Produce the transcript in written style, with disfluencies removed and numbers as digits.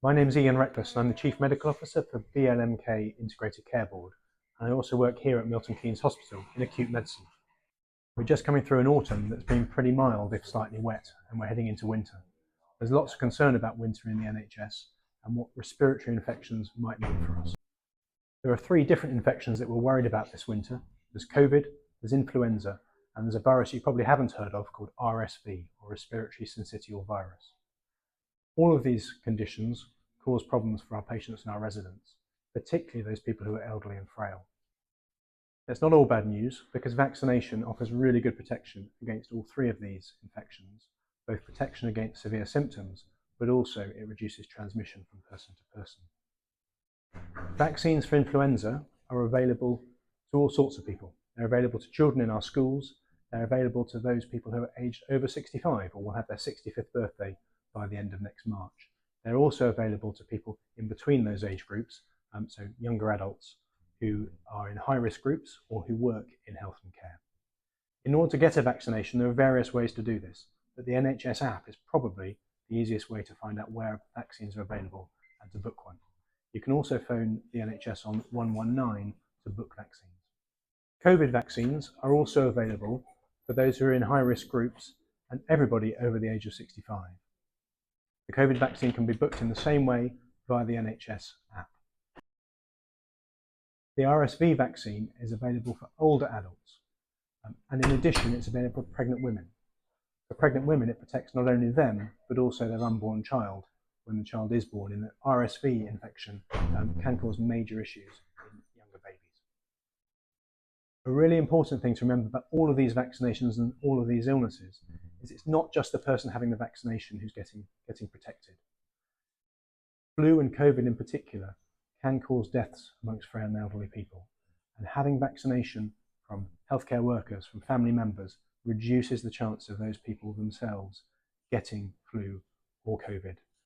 My name is Ian Reckless and I'm the Chief Medical Officer for BLMK Integrated Care Board, and I also work here at Milton Keynes Hospital in acute medicine. We're just coming through an autumn that's been pretty mild if slightly wet, and we're heading into winter. There's lots of concern about winter in the NHS and what respiratory infections might mean for us. There are 3 different infections that we're worried about this winter. There's COVID, there's influenza, and there's a virus you probably haven't heard of called RSV, or respiratory syncytial virus. All of these conditions cause problems for our patients and our residents, particularly those people who are elderly and frail. It's not all bad news, because vaccination offers really good protection against all 3 of these infections, both protection against severe symptoms, but also it reduces transmission from person to person. Vaccines for influenza are available to all sorts of people. They're available to children in our schools, they're available to those people who are aged over 65 or will have their 65th birthday by the end of next March. They're also available to people in between those age groups, so younger adults who are in high-risk groups or who work in health and care. In order to get a vaccination, there are various ways to do this, but the NHS app is probably the easiest way to find out where vaccines are available and to book one. You can also phone the NHS on 119 to book vaccines. COVID vaccines are also available for those who are in high-risk groups and everybody over the age of 65. The COVID vaccine can be booked in the same way via the NHS app. The RSV vaccine is available for older adults, and in addition it's available for pregnant women. For pregnant women it protects not only them but also their unborn child when the child is born, in that RSV infection can cause major issues in younger babies. A really important thing to remember about all of these vaccinations and all of these illnesses is it's not just the person having the vaccination who's getting protected. Flu and COVID in particular can cause deaths amongst frail and elderly people, and having vaccination from healthcare workers, from family members, reduces the chance of those people themselves getting flu or COVID.